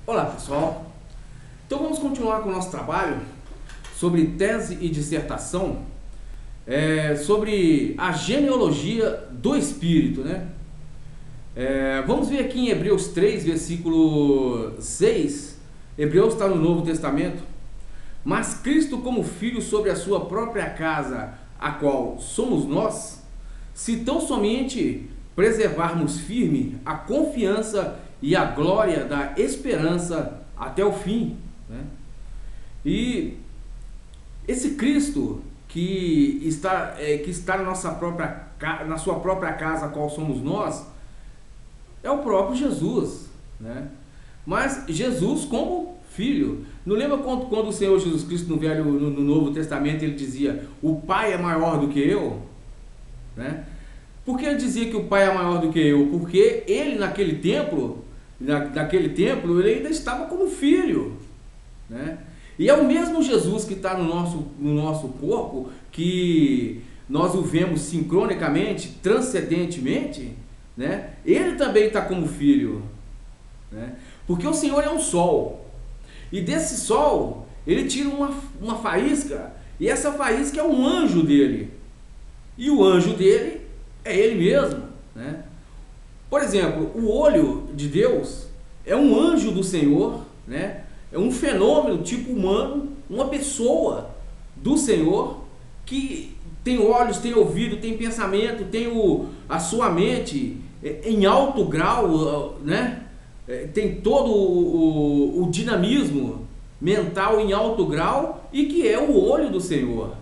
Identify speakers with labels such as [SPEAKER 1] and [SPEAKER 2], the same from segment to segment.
[SPEAKER 1] Olá pessoal, então vamos continuar com o nosso trabalho sobre tese e dissertação sobre a genealogia do Espírito, né? Vamos ver aqui em Hebreus 3, versículo 6. Hebreus está no Novo Testamento. Mas Cristo como Filho sobre a sua própria casa, a qual somos nós, se tão somente preservarmos firme a confiança e a glória da esperança até o fim, né? E esse Cristo que está na sua própria casa, a qual somos nós, é o próprio Jesus, né? Mas Jesus como filho. Não lembra quando o Senhor Jesus Cristo no Novo Testamento ele dizia: o Pai é maior do que eu, né? Por que ele dizia que o Pai é maior do que eu? Porque ele naquele templo, ele ainda estava como filho, né? E é o mesmo Jesus que está no nosso corpo, que nós o vemos sincronicamente, transcendentemente, né? Ele também está como filho, né? Porque o Senhor é um sol, e desse sol ele tira uma faísca, e essa faísca é um anjo dele, e o anjo dele é ele mesmo, né? Por exemplo, o olho de Deus é um anjo do Senhor, né? É um fenômeno tipo humano, uma pessoa do Senhor que tem olhos, tem ouvido, tem pensamento, tem a sua mente em alto grau, né? Tem todo o dinamismo mental em alto grau, e que é o olho do Senhor.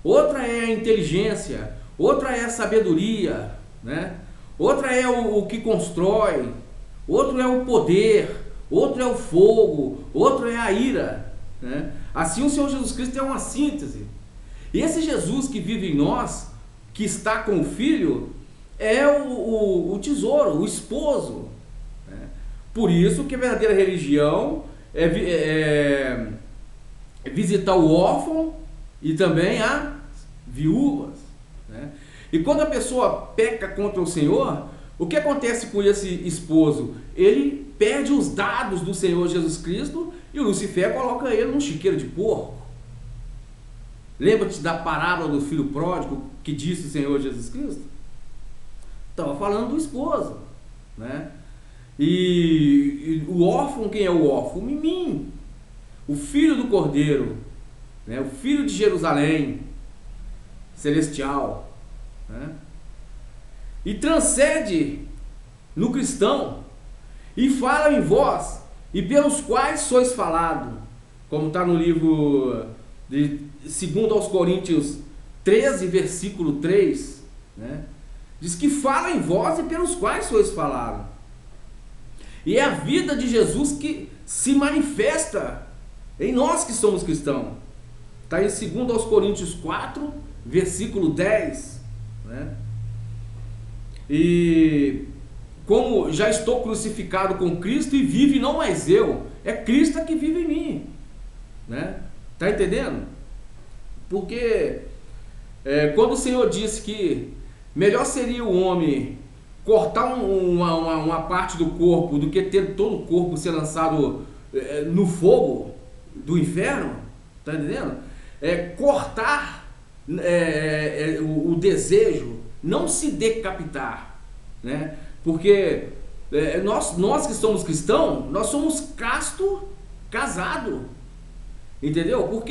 [SPEAKER 1] Outra é a inteligência, outra é a sabedoria, né? Outra é o que constrói, outro é o poder, outro é o fogo, outro é a ira, né? Assim o Senhor Jesus Cristo é uma síntese. E esse Jesus que vive em nós, que está com o Filho, é o tesouro, o esposo, né? Por isso que a verdadeira religião é visitar o órfão e também a viúvas, né? E quando a pessoa peca contra o Senhor, o que acontece com esse esposo? Ele perde os dados do Senhor Jesus Cristo, e o Lucifer coloca ele num chiqueiro de porco. Lembra-te da parábola do filho pródigo que disse o Senhor Jesus Cristo? Estava falando do esposo, né? E o órfão, quem é o órfão? O mimim, o filho do cordeiro, né? O filho de Jerusalém celestial, né? E transcende no cristão e fala em vós e pelos quais sois falado, como está no livro de 2 aos Coríntios 13, versículo 3, né? Diz que fala em vós e pelos quais sois falado. E é a vida de Jesus que se manifesta em nós que somos cristãos. Está em 2 aos Coríntios 4, versículo 10, né? E como já estou crucificado com Cristo e vive não mais eu, é Cristo que vive em mim, né? Tá entendendo? Porque quando o Senhor disse que melhor seria o homem cortar uma parte do corpo do que ter todo o corpo ser lançado no fogo do inferno, tá entendendo? Cortar o desejo, não se decapitar, né? Porque nós que somos cristãos, nós somos casto casado, entendeu? Por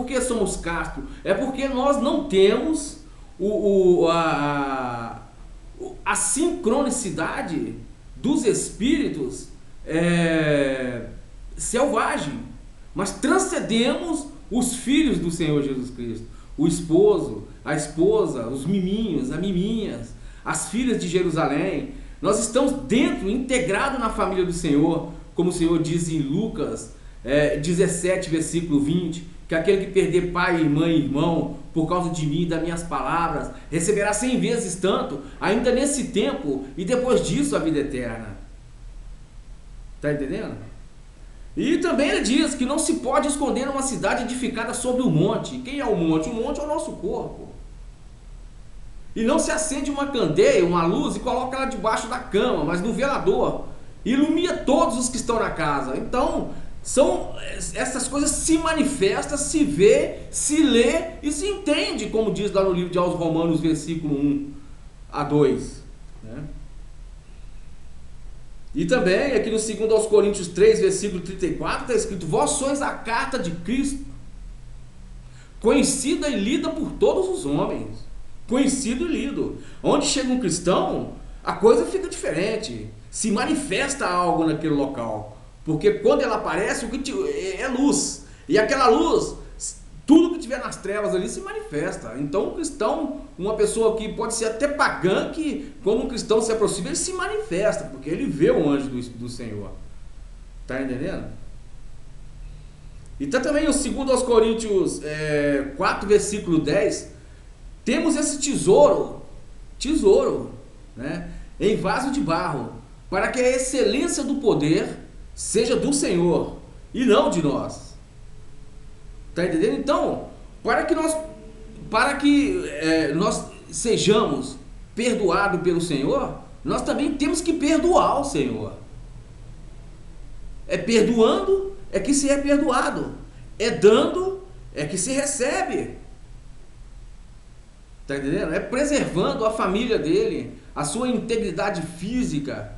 [SPEAKER 1] que somos casto? É porque nós não temos a sincronicidade dos espíritos selvagem, mas transcendemos os filhos do Senhor Jesus Cristo, o esposo, a esposa, os miminhos, as miminhas, as filhas de Jerusalém. Nós estamos dentro, integrado na família do Senhor, como o Senhor diz em Lucas 17, versículo 20, que aquele que perder pai, mãe e irmão por causa de mim e das minhas palavras receberá 100 vezes tanto, ainda nesse tempo, e depois disso a vida eterna. Está entendendo? E também ele diz que não se pode esconder uma cidade edificada sobre o monte. Quem é o monte? O monte é o nosso corpo. E não se acende uma candeia, uma luz, e coloca ela debaixo da cama, mas no velador, ilumina todos os que estão na casa. Então, essas coisas se manifestam, se vê, se lê e se entende, como diz lá no livro de aos Romanos, versículo 1 a 2, né? E também aqui no 2 aos Coríntios 3, versículo 34, está escrito: vós sois a carta de Cristo, conhecida e lida por todos os homens. Conhecido e lido. Onde chega um cristão, a coisa fica diferente, se manifesta algo naquele local, porque quando ela aparece, é luz, e aquela luz, tudo que tiver nas trevas ali se manifesta. Então o cristão, uma pessoa que pode ser até pagã, que quando um cristão se aproxima, ele se manifesta, porque ele vê o anjo do Senhor. Está entendendo? Então também o 2 aos Coríntios 4, versículo 10, temos esse tesouro, né, em vaso de barro, para que a excelência do poder seja do Senhor e não de nós. Está entendendo? Então, para que nós sejamos perdoados pelo Senhor, nós também temos que perdoar o Senhor. É perdoando é que se é perdoado, é dando é que se recebe. Está entendendo? É preservando a família dele, a sua integridade física,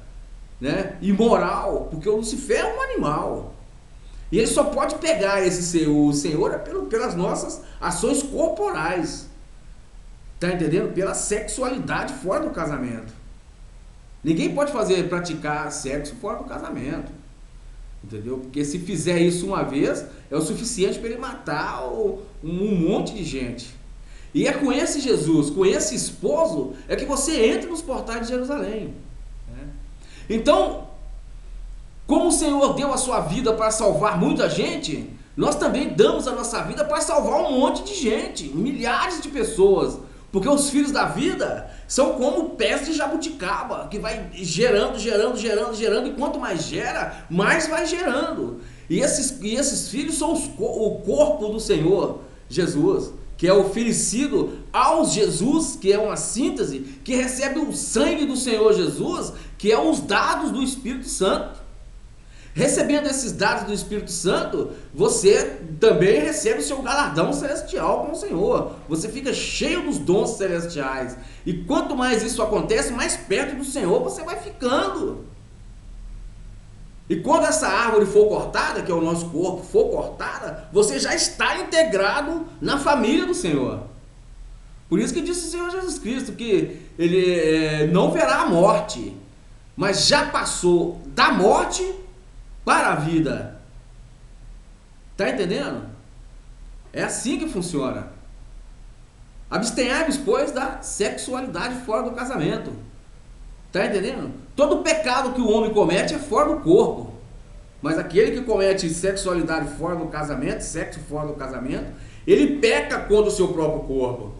[SPEAKER 1] né, e moral, porque o Lucifer é um animal. E ele só pode pegar o Senhor pelas nossas ações corporais. Está entendendo? Pela sexualidade fora do casamento. Ninguém pode praticar sexo fora do casamento. Entendeu? Porque se fizer isso uma vez, é o suficiente para ele matar um monte de gente. E é com esse Jesus, com esse esposo, é que você entra nos portais de Jerusalém, né? Então, como o Senhor deu a sua vida para salvar muita gente, nós também damos a nossa vida para salvar um monte de gente, milhares de pessoas. Porque os filhos da vida são como pés de jabuticaba, que vai gerando, e quanto mais gera, mais vai gerando. E esses filhos são o corpo do Senhor Jesus, que é oferecido aos Jesus, que é uma síntese, que recebe o sangue do Senhor Jesus, que é os dados do Espírito Santo. Recebendo esses dados do Espírito Santo, você também recebe o seu galardão celestial com o Senhor. Você fica cheio dos dons celestiais. E quanto mais isso acontece, mais perto do Senhor você vai ficando. E quando essa árvore for cortada, que é o nosso corpo, for cortada, você já está integrado na família do Senhor. Por isso que disse o Senhor Jesus Cristo que ele não verá a morte, mas já passou da morte para a vida. Tá entendendo? É assim que funciona. Abstenhai-vos, pois, da sexualidade fora do casamento. Tá entendendo? Todo pecado que o homem comete é fora do corpo. Mas aquele que comete sexualidade fora do casamento, sexo fora do casamento, ele peca contra o seu próprio corpo.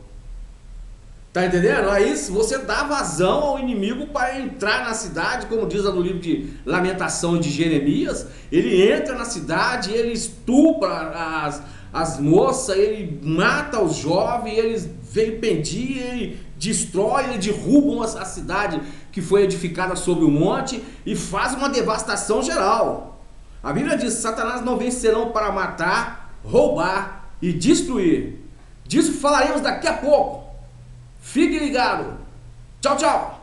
[SPEAKER 1] Tá entendendo? Aí você dá vazão ao inimigo para entrar na cidade, como diz lá no livro de Lamentação de Jeremias. Ele entra na cidade, ele estupra as moças, ele mata os jovens, ele vilipendia, ele destrói, ele derruba a cidade que foi edificada sobre o monte e faz uma devastação geral. A Bíblia diz: Satanás não vem senão para matar, roubar e destruir. Disso falaremos daqui a pouco. Fique ligado. Tchau, tchau.